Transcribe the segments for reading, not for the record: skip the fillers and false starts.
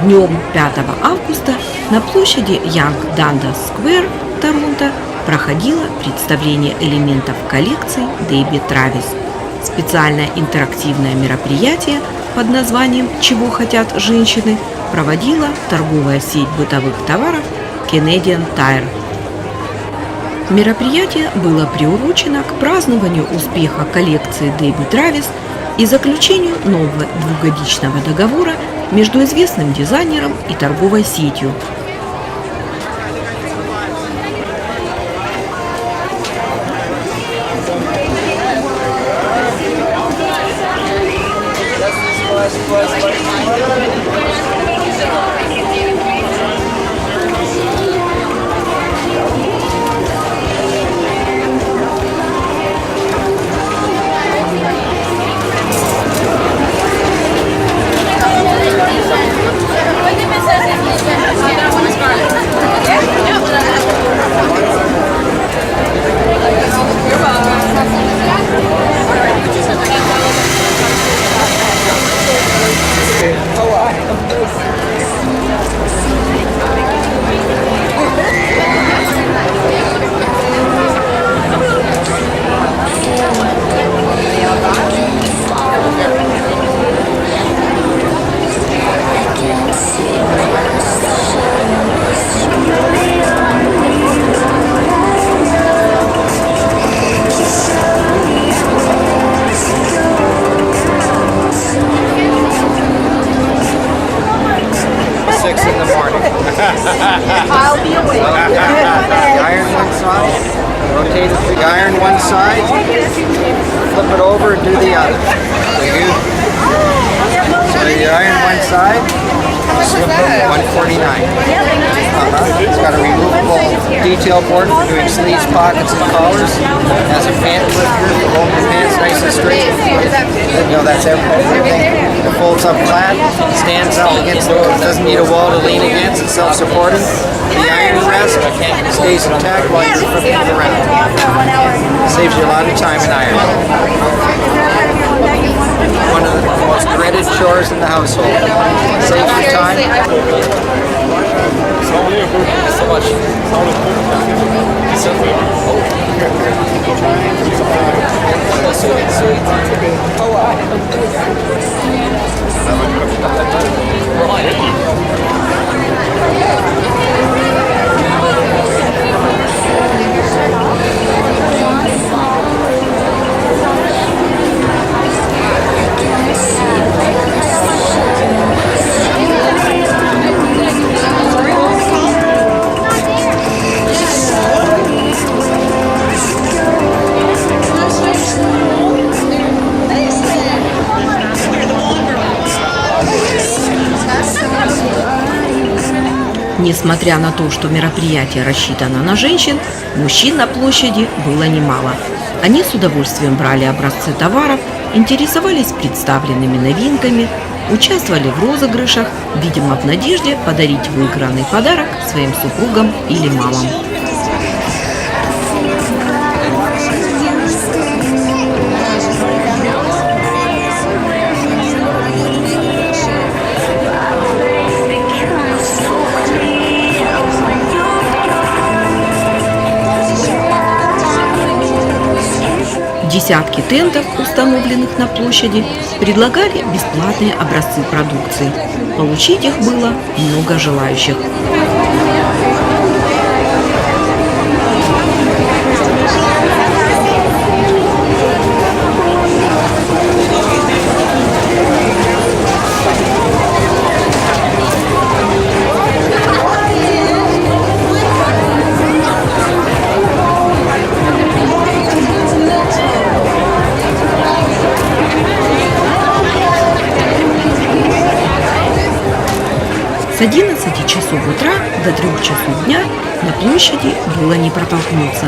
Днем 5 августа на площади Янг-Дандас-сквер Торонто проходило представление элементов коллекции Debbie Travis. Специальное интерактивное мероприятие под названием «Чего хотят женщины» проводила торговая сеть бытовых товаров Canadian Tire. Мероприятие было приурочено к празднованию успеха коллекции Debbie Travis и заключению нового двухгодичного договора между известным дизайнером и торговой сетью. I'll be awake. Iron one side, rotate the iron one side, flip it over and do the other. So you iron one side, slip it 149. It's got a removable detail board for doing sleeves, pockets, and collars. Has a pant clip here to hold the pants nice and straight. That's everything. It folds up flat, stands out against the wall, doesn't need a wall to lean against, it's self-supporting. The iron rest stays intact while you're flipping it around. Saves you a lot of time in iron. One of the most dreaded chores in the household. Saves you time. So much. Несмотря на то, что мероприятие рассчитано на женщин, мужчин на площади было немало. Они с удовольствием брали образцы товаров, интересовались представленными новинками, участвовали в розыгрышах, видимо, в надежде подарить выигранный подарок своим супругам или мамам. Десятки тентов, установленных на площади, предлагали бесплатные образцы продукции. Получить их было много желающих. С 11 часов утра до 3 часов дня на площади было не протолкнуться.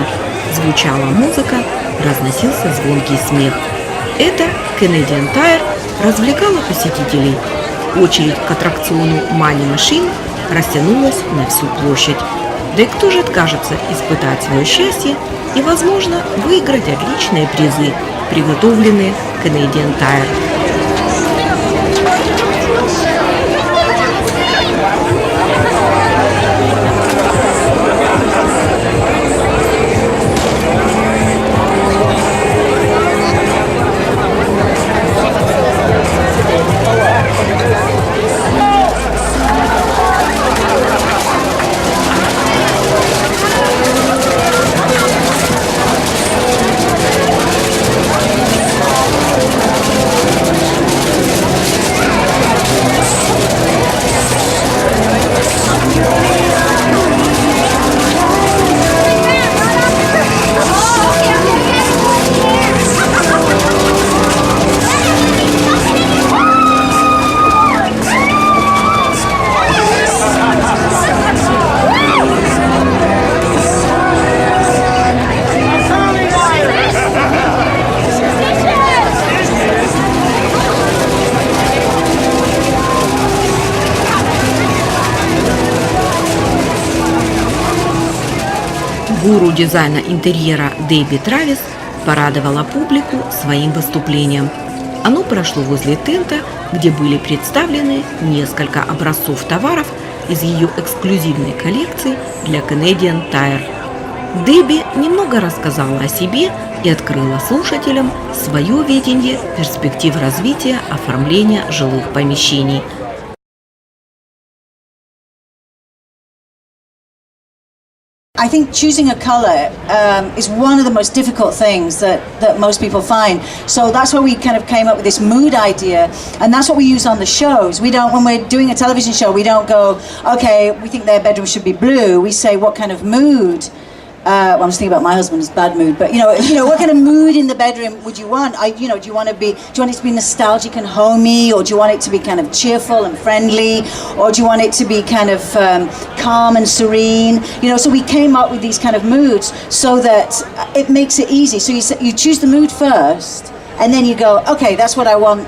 Звучала музыка, разносился звонкий смех. Это Canadian Tire развлекало посетителей. Очередь к аттракциону Money Machine растянулась на всю площадь. Да и кто же откажется испытать свое счастье и, возможно, выиграть отличные призы, приготовленные Canadian Tire. Гуру дизайна интерьера Дебби Травис порадовала публику своим выступлением. Оно прошло возле тента, где были представлены несколько образцов товаров из ее эксклюзивной коллекции для Canadian Tire. Дебби немного рассказала о себе и открыла слушателям свое видение перспектив развития оформления жилых помещений. I think choosing a colour is one of the most difficult things that most people find. So that's why we kind of came up with this mood idea, and that's what we use on the shows. We don't, when we're doing a television show, we don't go, okay, we think their bedroom should be blue. We say, what kind of mood? Well, I was thinking about my husband's bad mood, but you know, what kind of mood in the bedroom would you want? Do you want it to be nostalgic and homey, or do you want it to be kind of cheerful and friendly, or do you want it to be kind of calm and serene? So we came up with these kind of moods so that it makes it easy. So you choose the mood first, and then you go, okay, that's what I want,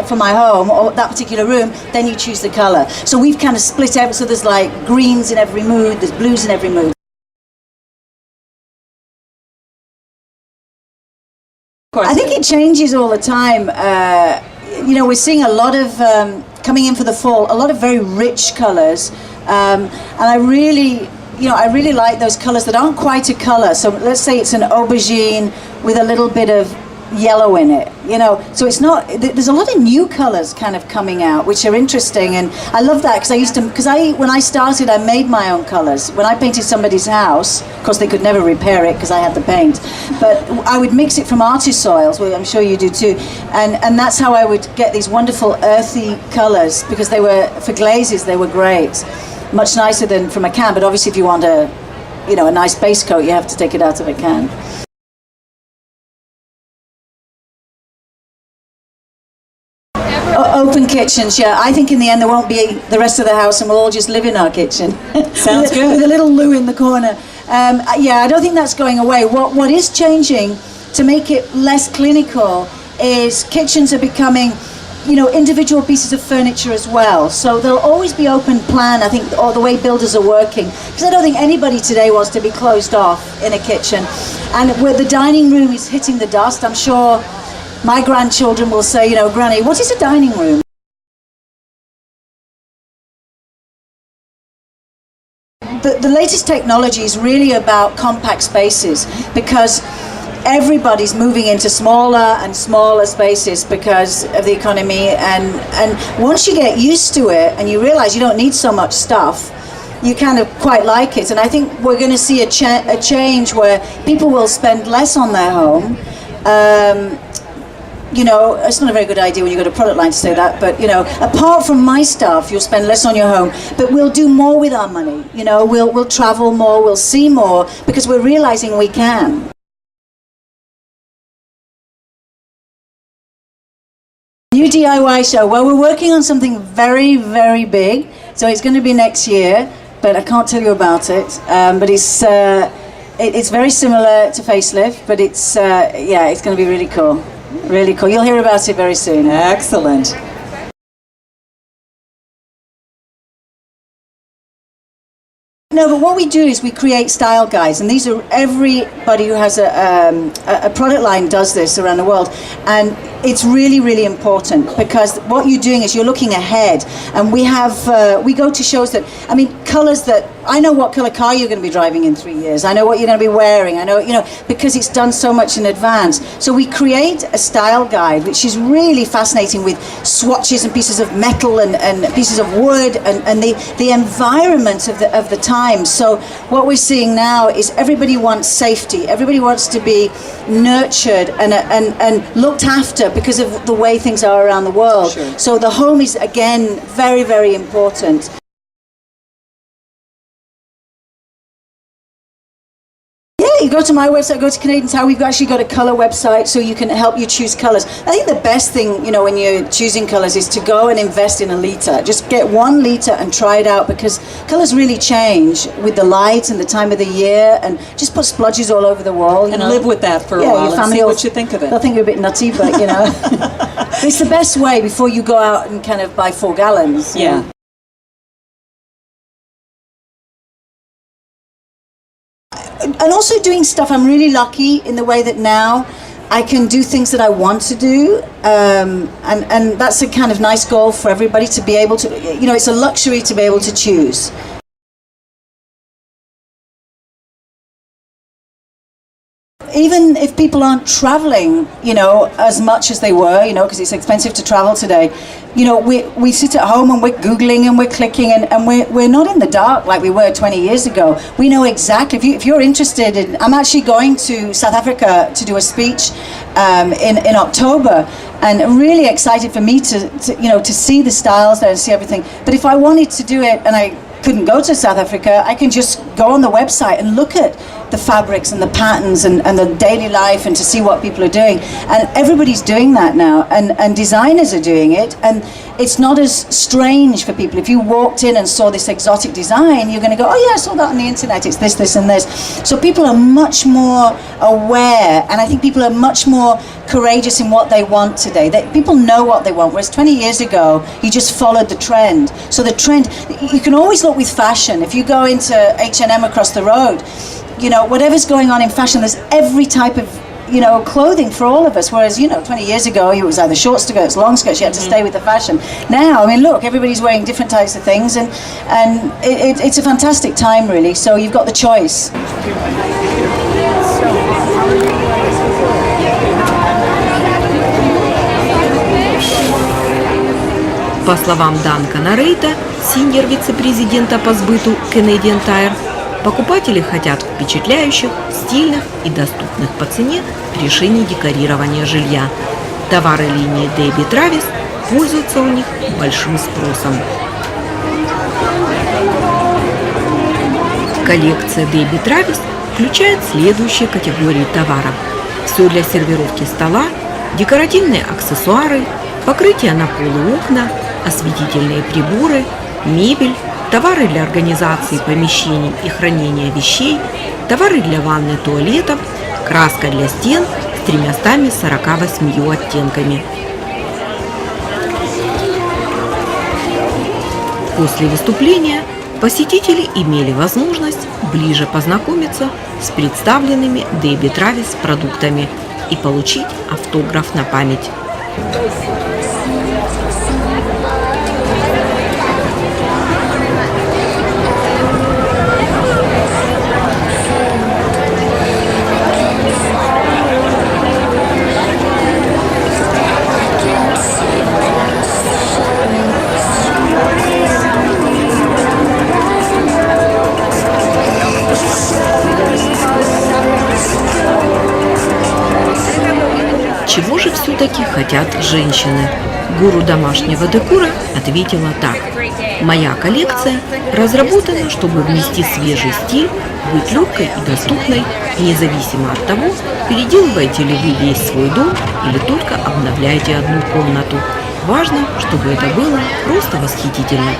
for my home or that particular room. Then you choose the color. So we've kind of split out. So there's like greens in every mood, there's blues in every mood. I think it changes all the time. We're seeing a lot of coming in for the fall, a lot of very rich colors, and I really like those colors that aren't quite a color. So let's say it's an aubergine with a little bit of yellow in it, so it's not, there's a lot of new colors kind of coming out, which are interesting, and I love that because when I started, I made my own colors. When I painted somebody's house, of course they could never repair it because I had the paint, but I would mix it from artist soils, well, I'm sure you do too, and that's how I would get these wonderful earthy colors, because they were, for glazes, they were great, much nicer than from a can. But obviously if you want a nice base coat, you have to take it out of a can. Open kitchens, yeah. I think in the end there won't be the rest of the house, and we'll all just live in our kitchen. Sounds good. With a little loo in the corner. I don't think that's going away. What is changing to make it less clinical is kitchens are becoming, individual pieces of furniture as well. So there'll always be open plan, I think, or the way builders are working. Because I don't think anybody today wants to be closed off in a kitchen. And where the dining room is hitting the dust, I'm sure my grandchildren will say, Granny, what is a dining room? The latest technology is really about compact spaces, because everybody's moving into smaller and smaller spaces because of the economy, and once you get used to it and you realize you don't need so much stuff, you kind of quite like it. And I think we're going to see a change where people will spend less on their home. It's not a very good idea when you've got a product line to say that, but, apart from my stuff, you'll spend less on your home, but we'll do more with our money. We'll travel more, we'll see more, because we're realizing we can. New DIY show. Well, we're working on something very, very big, so it's going to be next year, but I can't tell you about it. But it's very similar to Facelift, but it's going to be really cool. Really cool. You'll hear about it very soon. Excellent. No, but what we do is we create style guides, and these are everybody who has a product line does this around the world, and it's really, really important because what you're doing is you're looking ahead, and we go to shows that, I mean, colors that, I know what color car you're going to be driving in 3 years, I know what you're going to be wearing, I know, because it's done so much in advance. So we create a style guide, which is really fascinating, with swatches and pieces of metal and pieces of wood and the environment of the time. So what we're seeing now is everybody wants safety, everybody wants to be nurtured and looked after because of the way things are around the world. Sure. So the home is, again, very, very important. You go to my website, go to Canadian Tire, we've actually got a colour website so you can help you choose colours. I think the best thing, when you're choosing colours is to go and invest in a litre. Just get 1 litre and try it out, because colours really change with the light and the time of the year, and just put splodges all over the wall. And live with that for a while and see what you think of it. They'll think you're a bit nutty, but it's the best way before you go out and kind of buy 4 gallons. Yeah. And also doing stuff, I'm really lucky in the way that now I can do things that I want to do, and that's a kind of nice goal for everybody, to be able to, it's a luxury to be able to choose. Even if people aren't traveling, as much as they were, because it's expensive to travel today, we sit at home and we're Googling and we're clicking, and we're not in the dark like we were 20 years ago. We know exactly, if you're interested in, I'm actually going to South Africa to do a speech in October, and I'm really excited for me to see the styles there and see everything. But if I wanted to do it and I couldn't go to South Africa, I can just go on the website and look at the fabrics and the patterns and the daily life, and to see what people are doing. And everybody's doing that now, and designers are doing it, and it's not as strange for people. If you walked in and saw this exotic design, you're going to go, oh yeah, I saw that on the internet, it's this, this and this. So people are much more aware, and I think people are much more courageous in what they want today. People know what they want, whereas 20 years ago, you just followed the trend. So the trend, you can always look with fashion. If you go into H&M across the road, whatever's going on in fashion, there's every type of, clothing for all of us. Whereas, 20 years ago, it was either short skirts, long skirts, you had to stay with the fashion. Now, I mean, look, everybody's wearing different types of things, and it's a fantastic time, really. So you've got the choice. По словам Данкана Рейта, синьор-вице-президента по сбыту Canadian Tire, покупатели хотят впечатляющих, стильных и доступных по цене решений декорирования жилья. Товары линии Debbie Travis пользуются у них большим спросом. Коллекция Debbie Travis включает следующие категории товаров: все для сервировки стола, декоративные аксессуары, покрытие на пол и окна, осветительные приборы, мебель, товары для организации помещений и хранения вещей, товары для ванны, туалетов, краска для стен с 348 оттенками. После выступления посетители имели возможность ближе познакомиться с представленными Debbie Travis продуктами и получить автограф на память. Чего же все-таки хотят женщины? Гуру домашнего декора ответила так: «Моя коллекция разработана, чтобы внести свежий стиль, быть легкой и доступной, независимо от того, переделываете ли вы весь свой дом или только обновляете одну комнату. Важно, чтобы это было просто восхитительно».